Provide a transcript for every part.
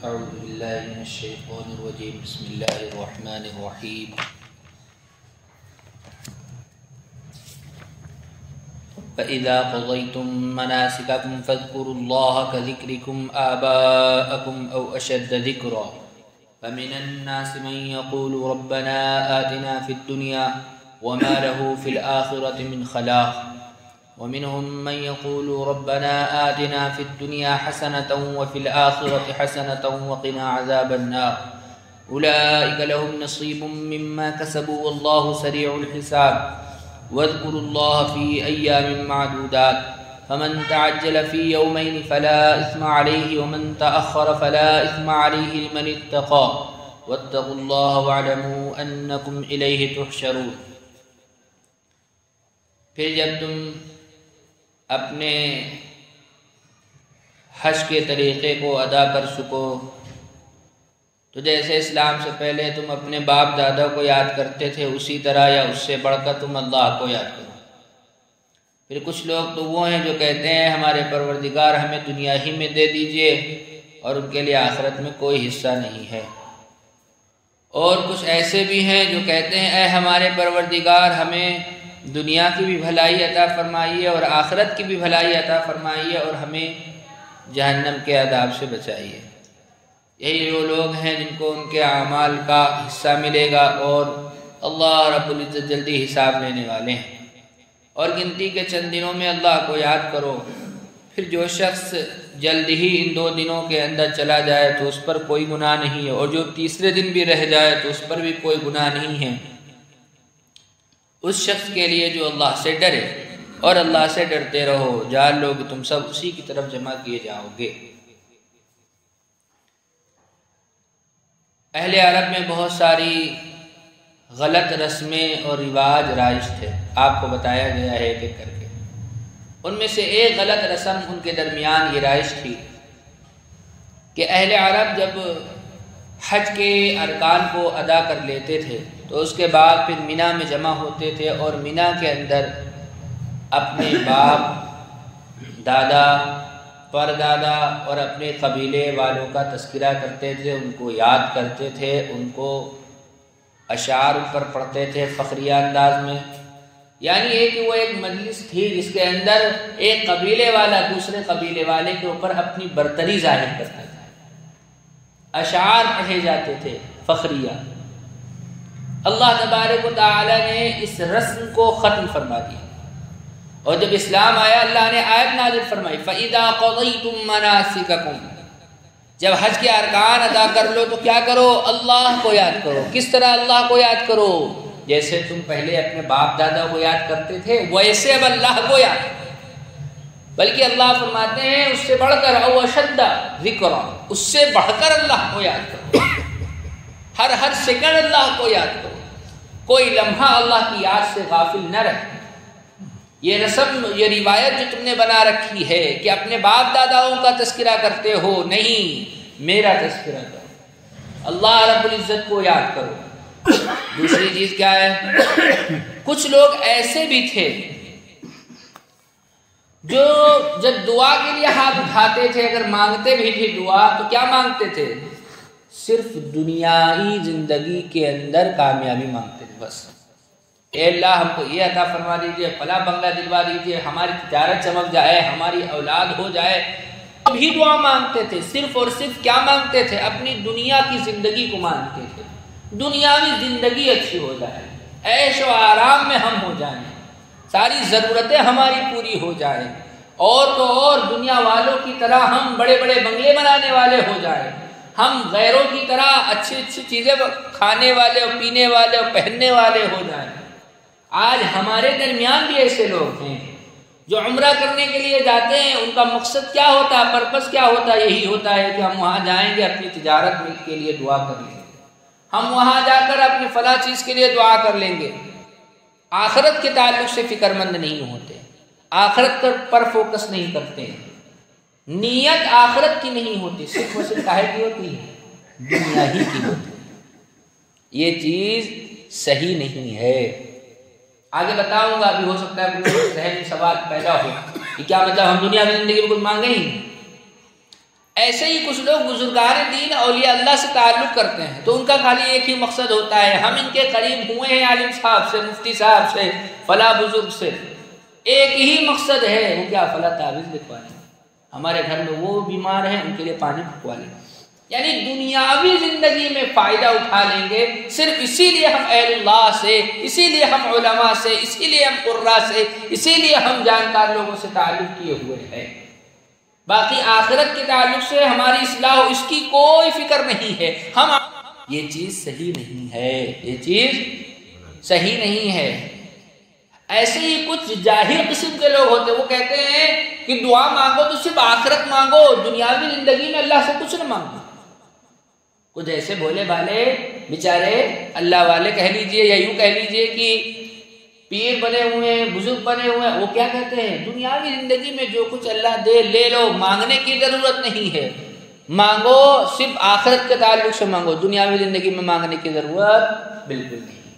اعوذ باللہ من الشیطان الرجیم بسم اللہ الرحمن الرحیم فَإِذَا قَضَيْتُم مَّنَاسِكَكُمْ فَاذْكُرُوا اللَّهَ كَذِكْرِكُمْ آبَاءَكُمْ أَوْ أَشَدَّ ذِكْرًا فَمِنَ النَّاسِ مَن يَقُولُ رَبَّنَا آتِنَا فِي الدُّنْيَا وَمَا لَهُ فِي الْآخِرَةِ مِنْ خَلَاقٍ ومنهم من يقول ربنا آتنا في الدنيا حسنة وفي الآخرة حسنة وقنا عذاب النار أولئك لهم نصيب مما كسبوا والله سريع الحساب واذكروا الله في أيام معدودات فمن تعجل في يومين فلا إثم عليه ومن تأخر فلا إثم عليه لمن اتقى واتقوا الله واعلموا أنكم إليه تحشرون۔ پھر جب تم اپنے حج کے طریقے کو ادا کر سکو تو جیسے اسلام سے پہلے تم اپنے باپ دادا کو یاد کرتے تھے اسی طرح یا اس سے بڑھ کر تم اللہ کو یاد کرو۔ پھر کچھ لوگ تو وہ ہیں جو کہتے ہیں ہمارے پروردگار ہمیں دنیا ہی میں دے دیجئے اور ان کے لیے آخرت میں کوئی حصہ نہیں ہے، اور کچھ ایسے بھی ہیں جو کہتے ہیں اے ہمارے پروردگار ہمیں دنیا کی بھی بھلائی عطا فرمائیے اور آخرت کی بھی بھلائی عطا فرمائیے اور ہمیں جہنم کے عذاب سے بچائیے۔ یہی وہ لوگ ہیں جن کو ان کے اعمال کا حصہ ملے گا اور اللہ رب العزت جلدی حساب لینے والے ہیں۔ اور گنتی کے چند دنوں میں اللہ کو یاد کرو، پھر جو شخص جلد ہی ان 2 دنوں کے اندر چلا جائے تو اس پر کوئی گناہ نہیں ہے، اور جو تیسرے دن بھی رہ جائے تو اس پر بھی کوئی گناہ نہیں ہے۔ اس شخص کے لیے جو اللہ سے ڈرے، اور اللہ سے ڈرتے رہو، جان لو کہ تم سب اسی کی طرف جمع کیے جاؤ گے۔ اہل عرب میں بہت ساری غلط رسمیں اور رواج رائج تھے، آپ کو بتایا گیا ہے ایک ایک کر کے۔ ان میں سے ایک غلط رسم ان کے درمیان یہ رائج تھی کہ اہل عرب جب حج کے ارکان کو ادا کر لیتے تھے تو اس کے بعد پھر مینا میں جمع ہوتے تھے اور مینا کے اندر اپنے باپ دادا پردادا اور اپنے قبیلے والوں کا تذکرہ کرتے تھے، ان کو یاد کرتے تھے، ان کو اشعار پر پڑھتے تھے فخریہ انداز میں۔ یعنی کہ وہ ایک مجلس تھی جس کے اندر ایک قبیلے والا دوسرے قبیلے والے کے اوپر اپنی برتری ظاہر کرتا تھا، اشعار پڑھے جاتے تھے فخریہ۔ اللہ تبارک و تعالی نے اس رسم کو ختم فرما دیا، اور جب اسلام آیا اللہ نے آیت نازل فرمائی فَإِذَا قَضَيْتُم مَّنَاسِكَكُمْ، جب حج کے ارکان ادا کر لو تو کیا کرو؟ اللہ کو یاد کرو۔ کس طرح اللہ کو یاد کرو؟ جیسے تم پہلے اپنے باپ دادا کو یاد کرتے تھے ویسے اب اللہ کو یاد کرو، بلکہ اللہ فرماتے ہیں اس سے بڑھ کر او اشد ذکرا، اس سے بڑھ کر اللہ کو یاد کرو۔ ہر سیکنڈ اللہ کو یاد کرو، کوئی لمحہ اللہ کی یاد سے غافل نہ رہے۔ یہ رسم، یہ روایت جو تم نے بنا رکھی ہے کہ اپنے باپ داداؤں کا تذکرہ کرتے ہو، نہیں، میرا تذکرہ کرو، اللہ رب العزت کو یاد کرو۔ دوسری چیز کیا ہے؟ کچھ لوگ ایسے بھی تھے جو جب دعا کے لیے ہاتھ اٹھاتے تھے، اگر مانگتے بھی تھے دعا تو کیا مانگتے تھے؟ صرف دنیائی زندگی کے اندر کامیابی مانگتے تھے، بس اے اللہ ہم کو یہ عطا فرما دیجئے، فلاں بنگلہ دلوا دیجئے، ہماری تجارت چمک جائے، ہماری اولاد ہو جائے، بھی دعا مانگتے تھے۔ صرف اور صرف کیا مانگتے تھے؟ اپنی دنیا کی زندگی کو مانگتے تھے، دنیاوی زندگی اچھی ہو جائے، عیش و آرام میں ہم ہو جائیں، ساری ضرورتیں ہماری پوری ہو جائیں، اور تو اور دنیا والوں کی طرح ہم بڑے بڑے بنگلے بنانے والے ہو جائیں، ہم غیروں کی طرح اچھی اچھی چیزیں کھانے والے اور پینے والے اور پہننے والے ہو جائیں۔ آج ہمارے درمیان بھی ایسے لوگ ہیں جو عمرہ کرنے کے لیے جاتے ہیں، ان کا مقصد کیا ہوتا ہے، پرپس کیا ہوتا ہے؟ یہی ہوتا ہے کہ ہم وہاں جائیں گے اپنی تجارت کے لیے دعا کر لیں گے، ہم وہاں جا کر اپنی فلاں چیز کے لیے دعا کر لیں گے۔ آخرت کے تعلق سے فکر مند نہیں ہوتے، آخرت پر فوکس نہیں کرتے، نیت آخرت کی نہیں ہوتی، صرف اور صرف کاہے کی ہوتی ہے؟ دنیا ہی کی ہوتی ہے۔ یہ چیز صحیح نہیں ہے۔ آگے بتاؤں گا، ابھی ہو سکتا ہے کوئی ذہن میں سوال پیدا ہو کہ کیا مطلب ہم دنیا کی زندگی میں کچھ مانگیں ہی؟ ایسے ہی کچھ لوگ بزرگان دین اولیاء اللہ سے تعلق کرتے ہیں تو ان کا خالی ایک ہی مقصد ہوتا ہے، ہم ان کے قریب ہوئے ہیں عالم صاحب سے، مفتی صاحب سے، فلاں بزرگ سے، ایک ہی مقصد ہے، وہ کیا فلاں تعویذ لکھوا لیں، ہمارے گھر میں وہ بیمار ہیں ان کے لیے پانی پھکوا لیں، یعنی دنیاوی زندگی میں فائدہ اٹھا لیں گے۔ صرف اسی لیے ہم اہل اللہ سے، اسی لیے ہم علماء سے، اسی لیے ہم قراء سے، اسی لیے ہم جانکار لوگوں سے تعلق کیے ہوئے ہیں، باقی آخرت کے تعلق سے ہماری اصلاح اس کی کوئی فکر نہیں ہے۔ ہم یہ چیز صحیح نہیں ہے، یہ چیز صحیح نہیں ہے۔ ایسے ہی کچھ جاہل قسم کے لوگ ہوتے، وہ کہتے ہیں کہ دعا مانگو تو صرف آخرت مانگو، دنیاوی زندگی میں اللہ سے کچھ نہ مانگو۔ کچھ ایسے بھولے بھالے بیچارے اللہ والے کہہ لیجئے یا یوں کہہ لیجئے کہ پیر بنے ہوئے ہیں، بزرگ بنے ہوئے ہیں، وہ کیا کہتے ہیں دنیاوی زندگی میں جو کچھ اللہ دے لے لو، مانگنے کی ضرورت نہیں ہے، مانگو صرف آخرت کے تعلق سے مانگو، دنیاوی زندگی میں مانگنے کی ضرورت بالکل نہیں۔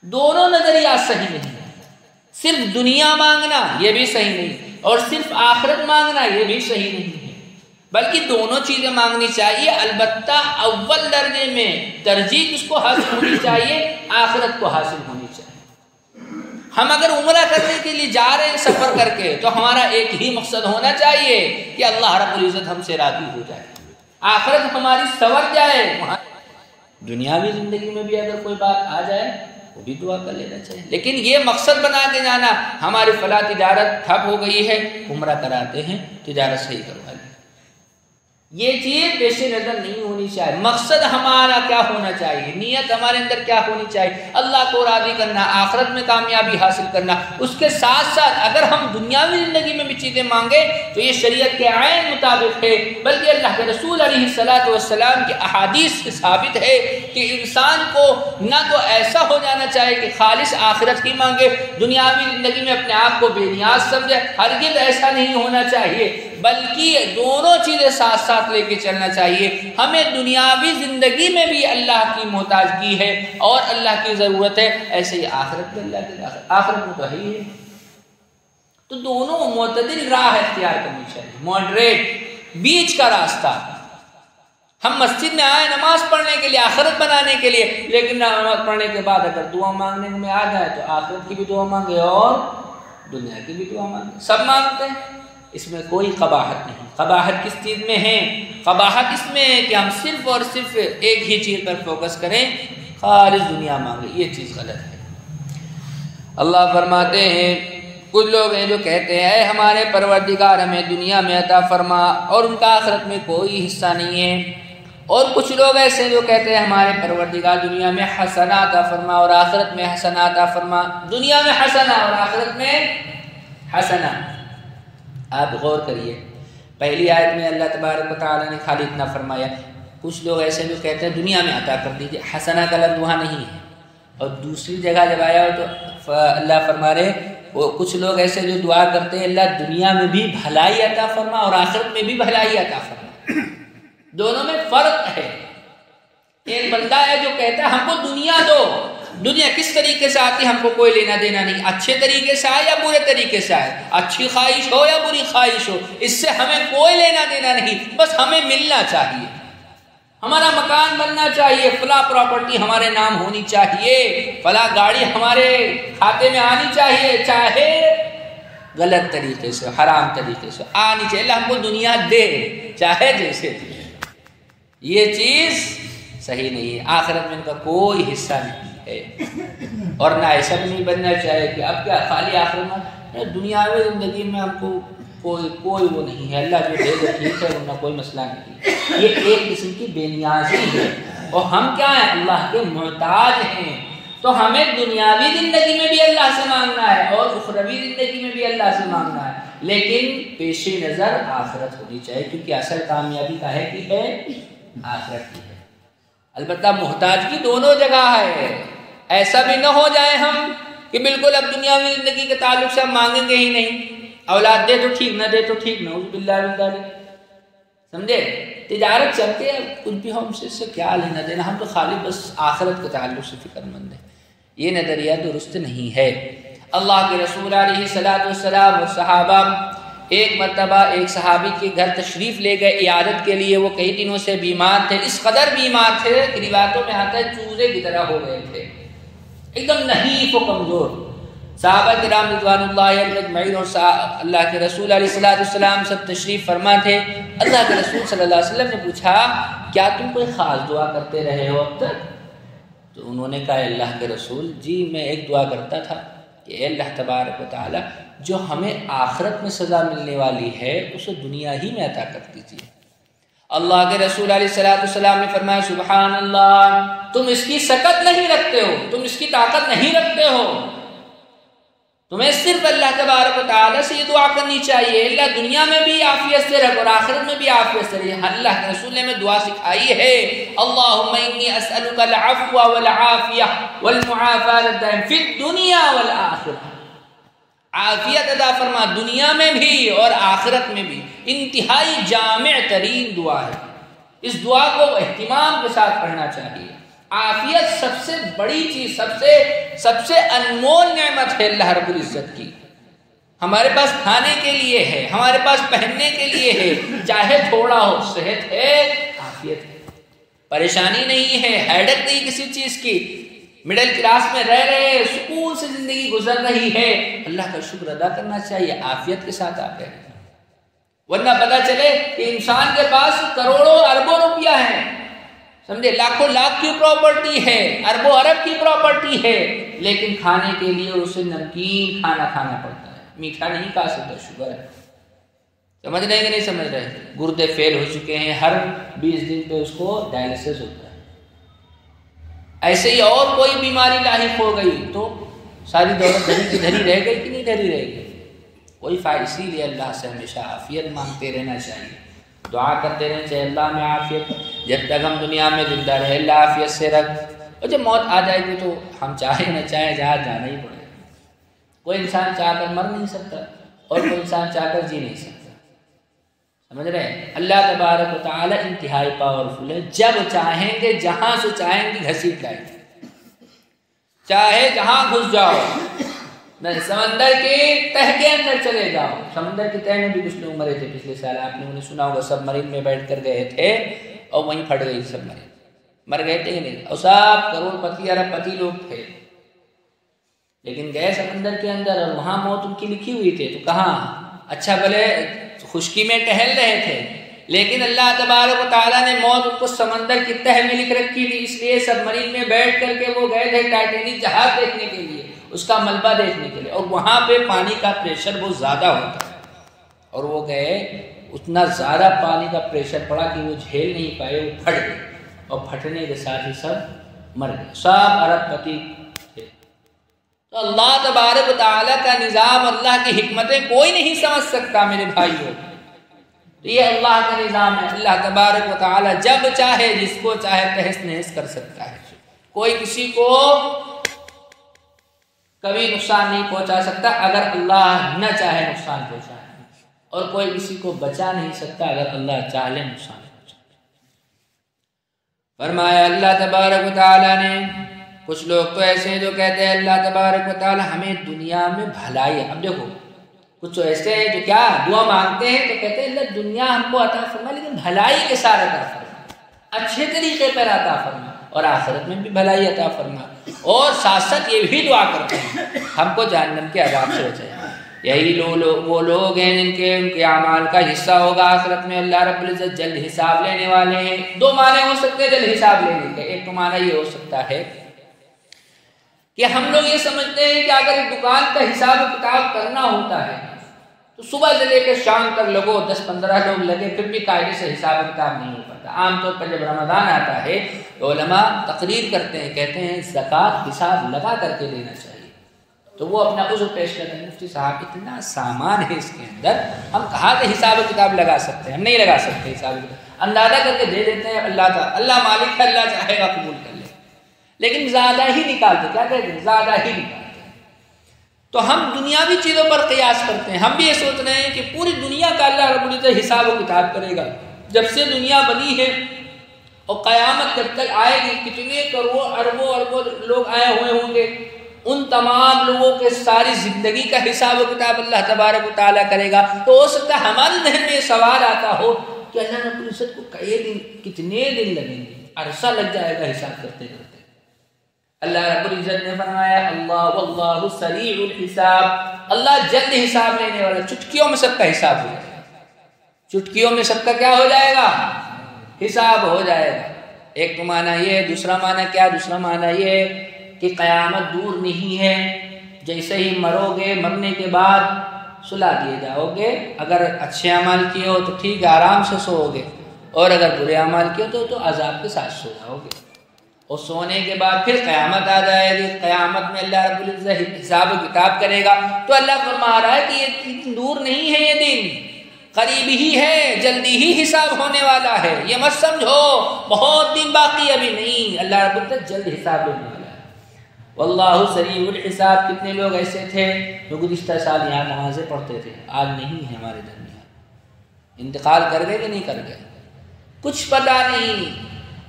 دونوں نظریات صحیح نہیں ہیں، صرف دنیا مانگنا یہ بھی صحیح نہیں، اور صرف آخرت مانگنا یہ بھی صحیح نہیں ہے، بلکہ دونوں چیزیں مانگنی چاہیے، البتہ اول درجے میں ترجیح اس کو حاصل ہونی چاہیے، آخرت کو حاصل ہونی چاہیے۔ ہم اگر عمرہ کرنے کے لیے جا رہے ہیں سفر کر کے تو ہمارا ایک ہی مقصد ہونا چاہیے کہ اللہ رب العزت ہم سے راضی ہو جائے، آخرت ہماری سنور جائے۔ دنیاوی زندگی میں بھی اگر کوئی بات آ جائے وہ بھی دعا کر لینا چاہیے، لیکن یہ مقصد بنا کے جانا ہماری فلاں تجارت ٹھپ ہو گئی ہے، عمرہ کراتے ہیں تجارت صحیح کروا لیں، یہ چیز پیش نظر نہیں ہونی چاہیے۔ مقصد ہمارا کیا ہونا چاہیے، نیت ہمارے اندر کیا ہونی چاہیے، اللہ کو راضی کرنا، آخرت میں کامیابی حاصل کرنا۔ اس کے ساتھ ساتھ اگر ہم دنیاوی زندگی میں بھی چیزیں مانگے تو یہ شریعت کے عین مطابق ہے، بلکہ اللہ کے رسول علیہ الصلوۃ والسلام کی احادیث سے ثابت ہے کہ انسان کو نہ تو ایسا ہو جانا چاہیے کہ خالص آخرت کی مانگے، دنیاوی زندگی میں اپنے آپ کو بے نیاز سمجھے، ہرگز ایسا نہیں ہونا چاہیے، بلکہ دونوں چیزیں ساتھ ساتھ لے کے چلنا چاہیے۔ ہمیں دنیاوی زندگی میں بھی اللہ کی محتاجگی ہے اور اللہ کی ضرورت ہے، ایسے ہی آخرت میں اللہ کی آخرت میں تو ہے ہی ہے، تو دونوں معتدل راہ اختیار کرنی چاہیے، ماڈریٹ، بیچ کا راستہ۔ ہم مسجد میں آئے نماز پڑھنے کے لیے، آخرت بنانے کے لیے، لیکن نماز پڑھنے کے بعد اگر دعا مانگنے میں آ جائے تو آخرت کی بھی دعا مانگے اور دنیا کی بھی دعا مانگے، سب مانگتے ہیں، اس میں کوئی قباحت نہیں۔ قباحت کس چیز میں ہے؟ قباحت اس میں ہے کہ ہم صرف اور صرف ایک ہی چیز پر فوکس کریں، خالص دنیا مانگے، یہ چیز غلط ہے۔ اللہ فرماتے ہیں کچھ لوگ ہیں جو کہتے ہیں اے ہمارے پروردگار ہمیں دنیا میں عطا فرما، اور ان کا آخرت میں کوئی حصہ نہیں ہے، اور کچھ لوگ ایسے جو کہتے ہیں ہمارے پروردگار دنیا میں حسنہ عطا فرما اور آخرت میں حسنہ عطا فرما، دنیا میں حسنہ اور آخرت میں حسنہ۔ آپ غور کریے، پہلی آیت میں اللہ تبارک و تعالیٰ نے خالی اتنا فرمایا، کچھ لوگ ایسے جو کہتے ہیں دنیا میں عطا کر دیجئے، حسنہ کا لفظ وہاں نہیں ہے، اور دوسری جگہ جب آیا ہو تو اللہ فرما رہے وہ کچھ لوگ ایسے جو دعا کرتے ہیں اللہ دنیا میں بھی بھلائی عطا فرما اور آخرت میں بھی بھلائی عطا فرما، دونوں میں فرق ہے۔ ایک بندہ ہے جو کہتا ہے ہم کو دنیا دو، دنیا کس طریقے سے آتی ہم کو کوئی لینا دینا نہیں، اچھے طریقے سے آئے یا برے طریقے سے آئے، اچھی خواہش ہو یا بری خواہش ہو، اس سے ہمیں کوئی لینا دینا نہیں، بس ہمیں ملنا چاہیے، ہمارا مکان بننا چاہیے، فلاں پراپرٹی ہمارے نام ہونی چاہیے، فلاں گاڑی ہمارے کھاتے میں آنی چاہیے، چاہے غلط طریقے سے حرام طریقے سے آنی چاہیے، اللہ ہم کو دنیا دے چاہے جیسے دے، یہ چیز صحیح نہیں ہے، آخرت میں ان کا کوئی حصہ نہیں ہے، اور نہ ایسا بھی نہیں بننا چاہیے کہ اب کیا خالی آخرت میں، دنیاوی زندگی میں ہم کو کوئی وہ نہیں ہے، اللہ جو دے دے ٹھیک ہے، ورنہ کوئی مسئلہ نہیں، یہ ایک قسم کی بے نیازی ہے، اور ہم کیا ہیں اللہ کے محتاج ہیں، تو ہمیں دنیاوی زندگی میں بھی اللہ سے مانگنا ہے اور اخروی زندگی میں بھی اللہ سے مانگنا ہے، لیکن پیش نظر آخرت ہونی چاہیے، کیونکہ اصل کامیابی کا ہے کہ ہے آخرت کی ہے، البتہ محتاجگی دونوں جگہ ہے، ایسا بھی نہ ہو جائے ہم کہ بالکل اب دنیاوی زندگی کے تعلق سے ہم مانگیں گے ہی نہیں، اولاد دے تو ٹھیک، نہ دے تو ٹھیک، نعوذ باللہ من ذالک، سمجھے، تجارت چلتے ہیں، کچھ بھی ہم سے کیا لینا دینا، ہم تو خالی بس آخرت کے تعلق سے فکر مند ہیں، یہ نظریہ درست نہیں ہے۔ اللہ کے رسول علیہ الصلوۃ والسلام اور صحابہ ایک مرتبہ ایک صحابی کے گھر تشریف لے گئے عیادت کے لیے، وہ کئی دنوں سے بیمار تھے، اس قدر بیمار تھے کہ روایتوں میں آتا ہے چوزے کی طرح ہو گئے تھے، ایک دم نحیف و کمزور۔ صحابہ کرام رضوان اللہ علیہم اجمعین اور اللہ کے رسول علیہ السلام سب تشریف فرما تھے۔ اللہ کے رسول صلی اللہ علیہ وسلم نے پوچھا کیا تم کوئی خاص دعا کرتے رہے ہو اب تک؟ تو انہوں نے کہا اللہ کے رسول جی میں ایک دعا کرتا تھا کہ اے اللہ تبارک و تعالی جو ہمیں آخرت میں سزا ملنے والی ہے اسے دنیا ہی میں عطا کر دیجیے۔ اللہ کے رسول علیہ السلام نے فرمایا سبحان اللہ، تم اس کی سکت نہیں رکھتے ہو، تم اس کی طاقت نہیں رکھتے ہو، تمہیں صرف اللہ تبارک و تعالیٰ سے یہ دعا کرنی چاہیے اللہ دنیا میں بھی عافیت سے رکھ اور آخرت میں بھی عافیت سے رکھ۔ اللہ کے رسول نے ہمیں دعا سکھائی ہے اللہم انی اسألک العفو والعافیہ والمعافاة الدائم فی الدنیا والآخرہ، عافیت عطا فرما دنیا میں بھی اور آخرت میں بھی۔ انتہائی جامع ترین دعا ہے، اس دعا کو اہتمام کے ساتھ پڑھنا چاہیے۔ عافیت سب سے بڑی چیز، سب سے انمول نعمت ہے اللہ رب العزت کی۔ ہمارے پاس کھانے کے لیے ہے، ہمارے پاس پہننے کے لیے ہے، چاہے تھوڑا ہو، صحت ہے، عافیت ہے، پریشانی نہیں ہے، ہیڈک نہیں کسی چیز کی، مڈل کلاس میں رہ رہے سکون سے زندگی گزر رہی ہے، اللہ کا شکر ادا کرنا چاہیے، عافیت کے ساتھ آپ رہیں، ورنہ پتہ چلے کہ انسان کے پاس کروڑوں اربوں روپیہ ہے، سمجھے، لاکھوں لاکھ کی پراپرٹی ہے، اربوں ارب کی پراپرٹی ہے، لیکن کھانے کے لیے اسے نمکین کھانا کھانا پڑتا ہے، میٹھا نہیں کھا سکتا، شوگر ہے۔ سمجھ رہے ہیں کہ نہیں سمجھ رہے؟ گردے فیل ہو چکے ہیں، ہر 20 دن پہ اس کو ڈائلسس ہوتا ہے۔ ایسے ہی اور کوئی بیماری لاحق ہو گئی تو ساری دولت دھری کی دھری رہ گئی کہ نہیں دھری رہ گئی؟ کوئی فائدہ، اسی لیے اللہ سے ہمیشہ عافیت مانگتے رہنا چاہیے، دعا کرتے رہنا چاہیے اللہ میں عافیت، جب تک ہم دنیا میں زندہ رہے اللہ عافیت سے رکھ، اور جب موت آ جائے گی تو ہم چاہے نہ چاہے جہاں جانا ہی پڑے گا۔ کوئی انسان چاہ کر مر نہیں سکتا اور کوئی انسان چاہ کر جی نہیں سکتا، سمجھ رہے ہیں؟ اللہ تبارک و تعالی انتہائی پاورفل ہے، جب چاہیں گے جہاں سے چاہیں گے گھسیٹ لائیں گے، چاہے جہاں گھس جاؤ، سمندر کے تہ کے اندر چلے جاؤ، سمندر کے تہ میں بھی کچھ لوگ مرے تھے پچھلے سال، آپ نے انہیں سنا ہوگا، سب مرین میں بیٹھ کر گئے تھے اور وہیں پھٹ گئی سب مرین، مر گئے تھے نہیں، اور سب کروڑ پتی ارب پتی لوگ تھے، لیکن گئے سمندر کے اندر اور وہاں موت ان کی لکھی ہوئی تھی، تو کہاں اچھا بھلے خشکی میں ٹہل رہے تھے، لیکن اللہ تبارک و تعالیٰ نے موت ان کو سمندر کی تہ میں لکھ رکھی تھی، اس لیے سب مرین میں بیٹھ کر کے وہ گئے تھے ٹائٹینک جہاز دیکھنے کے لیے، اس کا ملبہ دیکھنے کے لیے، اور وہاں پہ پانی کا پریشر بہت زیادہ ہوتا ہے، اور وہ گئے، اتنا زیادہ پانی کا پریشر پڑا کہ وہ جھیل نہیں پائے، وہ پھٹ گئے، اور پھٹنے کے ساتھ ہی سب مر گئے، سب ارب پتی تھے۔ تو اللہ تبارک و تعالیٰ کا نظام، اللہ کی حکمتیں کوئی نہیں سمجھ سکتا میرے بھائیوں، تو یہ اللہ کا نظام ہے، اللہ تبارک و تعالیٰ جب چاہے جس کو چاہے تہس نہس کر سکتا ہے، کوئی کسی کو کبھی نقصان نہیں پہنچا سکتا اگر اللہ نہ چاہے نقصان پہنچائے، اور کوئی کسی کو بچا نہیں سکتا اگر اللہ چاہے نقصان پہنچائے۔ فرمایا اللہ تبارک و تعالیٰ نے، کچھ لوگ تو ایسے ہیں جو کہتے ہیں اللہ تبارک و تعالیٰ ہمیں دنیا میں بھلائی، اب دیکھو کچھ ایسے ہیں جو کیا دعا مانگتے ہیں تو کہتے ہیں اللہ دنیا ہم کو عطا فرما، لیکن بھلائی کے ساتھ عطا فرما، اچھے طریقے پر عطا فرما، اور آخرت میں بھی بھلائی عطا فرما، اور ساتھ ساتھ یہ بھی دعا کرتے ہیں ہم کو جہنم کے عذاب سے بچائے۔ یہی وہ لوگ ہیں جن کے ان کے اعمال کا حصہ ہوگا آخرت میں، اللہ رب العزت جلد حساب لینے والے ہیں۔ دو معنی ہو سکتے ہیں جلد حساب لینے کے، ایک تو معنی یہ ہو سکتا ہے کہ ہم لوگ یہ سمجھتے ہیں کہ اگر ایک دکان کا حساب کتاب کرنا ہوتا ہے تو صبح سے لے کے شام تک لگو، 10-15 لوگ لگے، پھر بھی قاعدے سے حساب کتاب نہیں ہو پاتا۔ عام طور پر جب رمضان آتا ہے تو علماء تقریر کرتے ہیں، کہتے ہیں زکوٰۃ حساب لگا کر کے دینا چاہیے، تو وہ اپنا عذر پیش کرتے ہیں، مفتی صاحب اتنا سامان ہے اس کے اندر، ہم کہاں سے حساب کتاب لگا سکتے ہیں؟ ہم نہیں لگا سکتے حساب کتاب، اندازہ کر کے دے دیتے ہیں، اللہ مالک ہے، اللہ چاہے گا قبول کر لے، لیکن زیادہ ہی نکالتے، کیا کہتے ہیں؟ زیادہ ہی نکالتے۔ تو ہم دنیاوی چیزوں پر قیاس کرتے ہیں، ہم بھی یہ سوچ رہے ہیں کہ پوری دنیا کا اللہ رب العزت حساب و کتاب کرے گا، جب سے دنیا بنی ہے اور قیامت جب تک آئے گی، کتنے کروڑ اربوں لوگ آئے ہوئے ہوں گے، ان تمام لوگوں کے ساری زندگی کا حساب و کتاب اللہ تبارک و تعالیٰ کرے گا، تو ہو سکتا ہے ہمارے ذہن میں یہ سوال آتا ہو کہ اللہ رب العزت کو کتنے دن لگیں گے، عرصہ لگ جائے گا حساب کرتے کرتے۔ اللہ رب العزت نے فرمایا اللہ واللہ سریع الحساب، اللہ جلد حساب لینے والا، چٹکیوں میں سب کا حساب ہو جائے گا، چٹکیوں میں سب کا کیا ہو جائے گا؟ حساب ہو جائے گا۔ ایک تو معنی یہ ہے، دوسرا معنی کیا؟ دوسرا معنی یہ ہے کہ قیامت دور نہیں ہے، جیسے ہی مرو گے مرنے کے بعد سلا دیے جاؤ گے، اگر اچھے اعمال کیے ہو تو ٹھیک ہے آرام سے سو گے، اور اگر برے اعمال کیے ہو تو عذاب کے ساتھ سو جاؤ گے، اور سونے کے بعد پھر قیامت آ جائے گی، قیامت میں اللہ رب العزت حساب و کتاب کرے گا۔ تو اللہ فرما رہا ہے کہ یہ دور نہیں ہے، یہ دن قریب ہی ہے، جلدی ہی حساب ہونے والا ہے، یہ مت سمجھو بہت دن باقی ابھی نہیں، اللہ رب العزت جلد حساب لینے والا ہے۔ واللہ سریع الحساب۔ کتنے لوگ ایسے تھے جو گزشتہ سال یہاں نمازیں پڑھتے تھے، آج نہیں ہے ہمارے درمیان، انتقال کر گئے کہ نہیں کر گئے، کچھ پتہ نہیں۔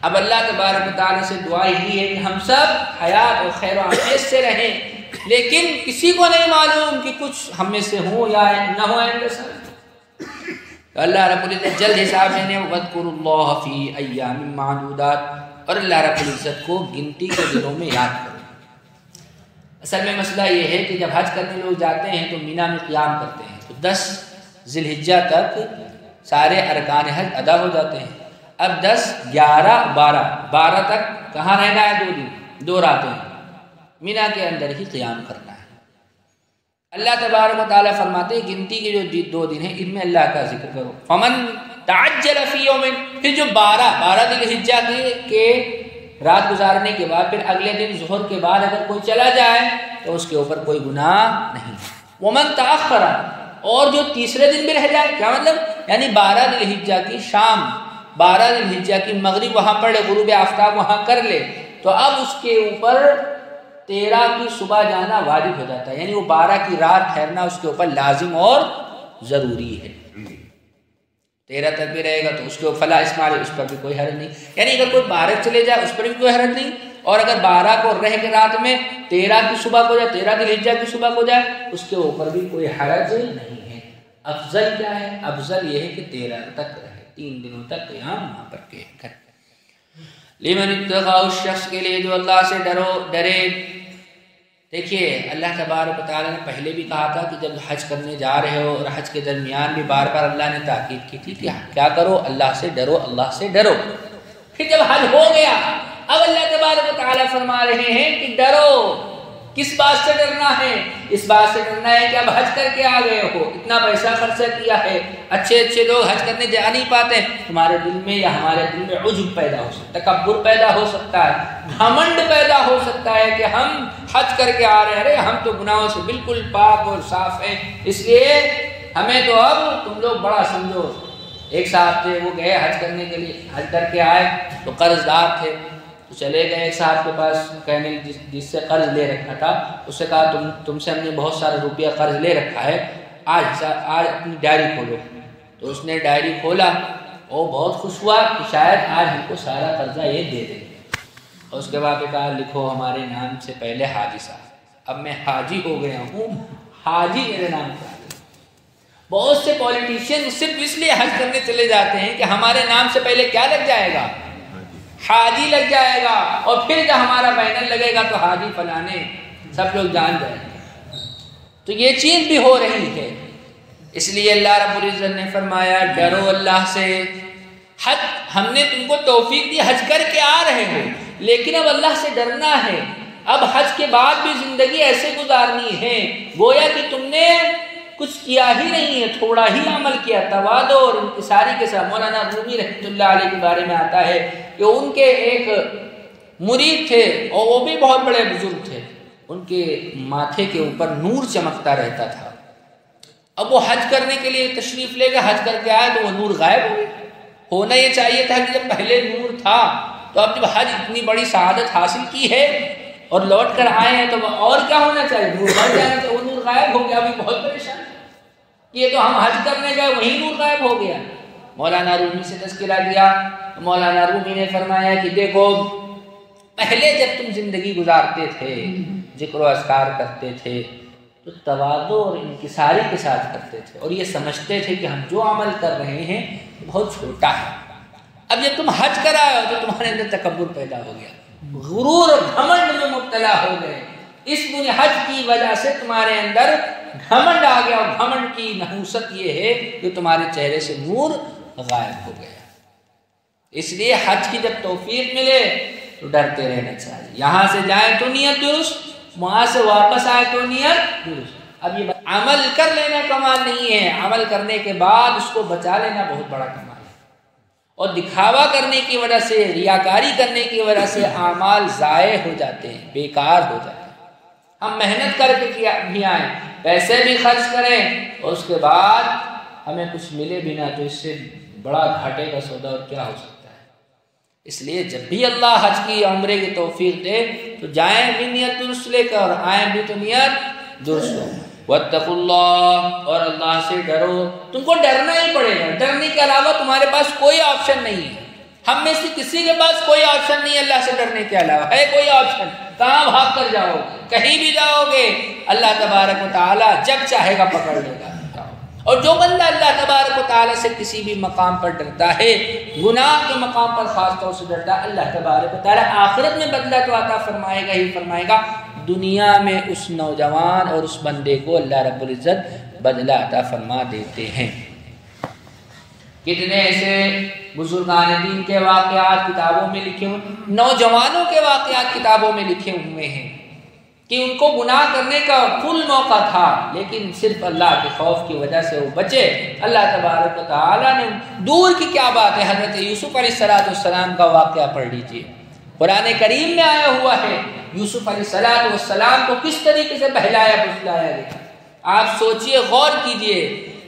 اب اللہ تبارک و تعالیٰ سے دعا یہی ہے کہ ہم سب حیات اور خیر و عافیت سے رہیں، لیکن کسی کو نہیں معلوم کہ کچھ ہم میں سے ہوں یا نہ ہوں ایسے سب۔ تو اللہ رب العزت جلد حساب لینے، وَاذْكُرُوا اللَّهَ فِي أَيَّامٍ مَّعْدُودَاتٍ، اور اللہ رب العزت کو گنتی کے دنوں میں یاد کرو۔ اصل میں مسئلہ یہ ہے کہ جب حج کرنے لوگ جاتے ہیں تو مینا میں قیام کرتے ہیں، تو 10 ذی الحجہ تک سارے ارکان حج ادا ہو جاتے ہیں۔ اب 10، 11، 12 تک کہاں رہنا ہے؟ 2 دن 2 راتیں مینا کے اندر ہی قیام کرنا ہے۔ اللہ تبارک و تعالیٰ فرماتے ہیں گنتی کے جو 2 دن ہیں ان میں اللہ کا ذکر کرو۔ فمن تعجل فی یوم، پھر جو 12 ذی الحجہ کے رات گزارنے کے بعد پھر اگلے دن ظہر کے بعد اگر کوئی چلا جائے تو اس کے اوپر کوئی گناہ نہیں۔ ومن تاخر، اور جو تیسرے دن بھی رہ جائے، کیا مطلب؟ یعنی 12 ذی الحجہ کی شام، 12 ذی الحجہ کی مغرب وہاں پڑھ لے، غروب آفتاب وہاں کر لے، تو اب اس کے اوپر 13 کی صبح جانا واجب ہو جاتا ہے، یعنی وہ 12 کی رات ٹھہرنا اس کے اوپر لازم اور ضروری ہے۔ 13 تک بھی رہے گا تو اس کے اوپر فلا اسماعیل، اس پر بھی کوئی حرج نہیں، یعنی اگر کوئی 12 چلے جائے اس پر بھی کوئی حرج نہیں، اور اگر 12 کو رہ کے رات میں 13 کی صبح کو جائے، 13 ذی الحجہ کی صبح کو جائے، اس کے اوپر بھی کوئی حرج نہیں ہے۔ افضل کیا ہے؟ افضل یہ ہے کہ 13 تک رہے، 3 دنوں تک قیام وہاں پر کے کرے۔ لمن اتقى، اس شخص کے لیے جو اللہ سے ڈرے۔ دیکھیے اللہ تبارک و تعالیٰ نے پہلے بھی کہا تھا کہ جب حج کرنے جا رہے ہو، اور حج کے درمیان بھی بار بار اللہ نے تاکید کی تھی کہ کیا کرو؟ اللہ سے ڈرو، اللہ سے ڈرو۔ پھر جب حج ہو گیا اب اللہ تبارک و تعالیٰ فرما رہے ہیں کہ ڈرو۔ کس بات سے ڈرنا ہے؟ اس بات سے ڈرنا ہے کہ اب حج کر کے آ گئے ہو، اتنا پیسہ خرچہ کیا ہے، اچھے لوگ حج کرنے جا نہیں پاتے، تمہارے دل میں یا ہمارے دل میں عجب پیدا ہو سکتا ہے، تکبر پیدا ہو سکتا ہے، گھمنڈ پیدا ہو سکتا ہے کہ ہم حج کر کے آ رہے ہیں، ارے ہم تو گناہوں سے بالکل پاک اور صاف ہیں، اس لیے ہمیں تو اب تم لوگ بڑا سمجھو۔ ایک صاحب تھے، وہ گئے حج کرنے کے لیے، حج کر کے آئے تو قرض دار تھے، تو چلے گئے ایک صاحب کے پاس، کہنے جس سے قرض لے رکھا تھا، اس سے کہا تم سے ہم نے بہت سارا روپیہ قرض لے رکھا ہے، آج اپنی ڈائری کھولو۔ تو اس نے ڈائری کھولا، وہ بہت خوش ہوا کہ شاید آج ہم کو سارا قرضہ یہ دے دیں، اور اس کے بعد کہا لکھو ہمارے نام سے پہلے حاجی صاحب، اب میں حاجی ہو گیا ہوں، حاجی میرے نام کا۔ بہت سے پولیٹیشین صرف اس لیے حج کرنے چلے جاتے ہیں کہ ہمارے نام سے پہلے کیا لگ جائے گا؟ حاجی لگ جائے گا، اور پھر جب ہمارا بینر لگے گا تو حاجی فلانے سب لوگ جان جائیں گے۔ تو یہ چیز بھی ہو رہی ہے، اس لیے اللہ رب العزت نے فرمایا ڈرو اللہ سے۔ حج ہم نے تم کو توفیق دی، حج کر کے آ رہے ہو، لیکن اب اللہ سے ڈرنا ہے۔ اب حج کے بعد بھی زندگی ایسے گزارنی ہے گویا کہ تم نے کچھ کیا ہی نہیں ہے، تھوڑا ہی عمل کیا۔ تواضع اور انکساری کے ساتھ مولانا رومی رحمۃ اللہ علیہ کے بارے میں آتا ہے کہ ان کے ایک مرید تھے، اور وہ بھی بہت بڑے بزرگ تھے، ان کے ماتھے کے اوپر نور چمکتا رہتا تھا۔ اب وہ حج کرنے کے لیے تشریف لے گئے، حج کر کے آئے تو وہ نور غائب ہو گیا۔ ہونا یہ چاہیے تھا کہ جب پہلے نور تھا، تو اب جب حج اتنی بڑی سعادت حاصل کی ہے اور لوٹ کر آئے ہیں تو اور کیا ہونا چاہیے؟ نور بڑھ جانا چاہیے، وہ نور غائب ہو گیا۔ ابھی بہت پریشان، یہ تو ہم حج کرنے گئے وہی نور غائب ہو گیا۔ مولانا رومی سے تذکرہ کیا، مولانا رومی نے فرمایا کہ دیکھو پہلے جب تم زندگی گزارتے تھے ذکر و اذکار کرتے تھے تو تواضع اور انکساری کے ساتھ کرتے تھے، اور یہ سمجھتے تھے کہ ہم جو عمل کر رہے ہیں بہت چھوٹا ہے۔ اب جب تم حج کر آئے ہو تو تمہارے اندر تکبر پیدا ہو گیا، غرور اور گھمنڈ میں مبتلا ہو گئے، اس حج کی وجہ سے تمہارے اندر گھمنڈ آ گیا، اور گھمنڈ کی نحوست یہ ہے کہ تمہارے چہرے سے نور غائب ہو گیا۔ اس لیے حج کی جب توفیق ملے تو ڈرتے رہنا چاہیے، یہاں سے جائیں تو نیت درست، وہاں سے واپس آئے تو نیت درست۔ اب یہ عمل کر لینا کمال نہیں ہے، عمل کرنے کے بعد اس کو بچا لینا بہت بڑا کمال ہے، اور دکھاوا کرنے کی وجہ سے، ریاکاری کرنے کی وجہ سے اعمال ضائع ہو جاتے ہیں، بیکار ہو جاتے ہیں۔ ہم محنت کر کے بھی آئیں، پیسے بھی خرچ کریں، اور اس کے بعد ہمیں کچھ ملے بھی نہ، تو اس سے بڑا گھاٹے کا سودا اور کیا ہو سکتا ہے۔ اس لیے جب بھی اللہ حج کی عمرے کی توفیق دے تو جائیں بھی نیت درست لے کر، اور آئیں بھی تو نیت درست ہو۔ واتقوا اللہ، اور اللہ سے ڈرو، تم کو ڈرنا ہی پڑے گا، ڈرنے کے علاوہ تمہارے پاس کوئی آپشن نہیں ہے۔ ہم میں سے کسی کے پاس کوئی آپشن نہیں ہے اللہ سے ڈرنے کے علاوہ، ہے کوئی آپشن؟ کہاں بھاگ کر جاؤ گے؟ کہیں بھی جاؤ گے اللہ تبارک و تعالیٰ جب چاہے گا پکڑ لے گا۔ اور جو بندہ اللہ تبارک و تعالیٰ سے کسی بھی مقام پر ڈرتا ہے، گناہ کے مقام پر خاص طور سے ڈرتا ہے، اللہ تبارک و تعالیٰ آخرت میں بدلہ تو عطا فرمائے گا ہی فرمائے گا، دنیا میں اس نوجوان اور اس بندے کو اللہ رب العزت بدلہ عطا فرما دیتے ہیں۔ کتنے ایسے بزرگان دین کے واقعات کتابوں میں لکھے ہوئے، نوجوانوں کے واقعات کتابوں میں لکھے ہوئے ہیں کہ ان کو گناہ کرنے کا فل موقع تھا، لیکن صرف اللہ کے خوف کی وجہ سے وہ بچے۔ اللہ تبارک و تعالیٰ نے، دور کی کیا بات ہے، حضرت یوسف علیہ السلام کا واقعہ پڑھ لیجئے، قرآن کریم میں آیا ہوا ہے، یوسف علیہ السلام کو کس طریقے سے بہلایا پھسلایا گیا۔ آپ سوچئے، غور کیجئے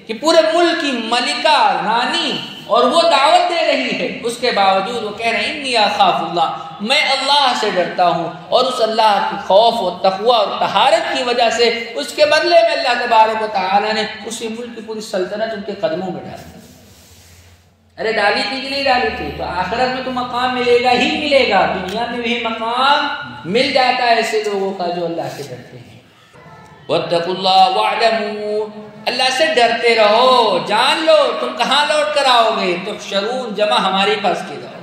کہ پورے ملک کی ملکہ، رانی، اور وہ دعوت دے رہی ہے، اس کے باوجود وہ کہہ رہے ہیں انی اخاف اللہ، میں اللہ سے ڈرتا ہوں، اور اس اللہ کی خوف و تقوی اور طہارت کی وجہ سے اس کے بدلے میں اللہ تبارک و تعالیٰ نے اسی ملک کی پوری سلطنت ان کے قدموں میں ڈال دی۔ ارے ڈالی تھی کہ نہیں ڈالی تھی؟ تو آخرت میں تو مقام ملے گا ہی ملے گا، دنیا میں بھی مقام مل جاتا ہے ایسے لوگوں کا جو اللہ سے ڈرتے ہیں۔ واتقوا اللہ واعلموا، اللہ سے ڈرتے رہو، جان لو تم کہاں لوٹ کر آؤ گے، تحشرون، جمع ہماری پاس کی جاؤ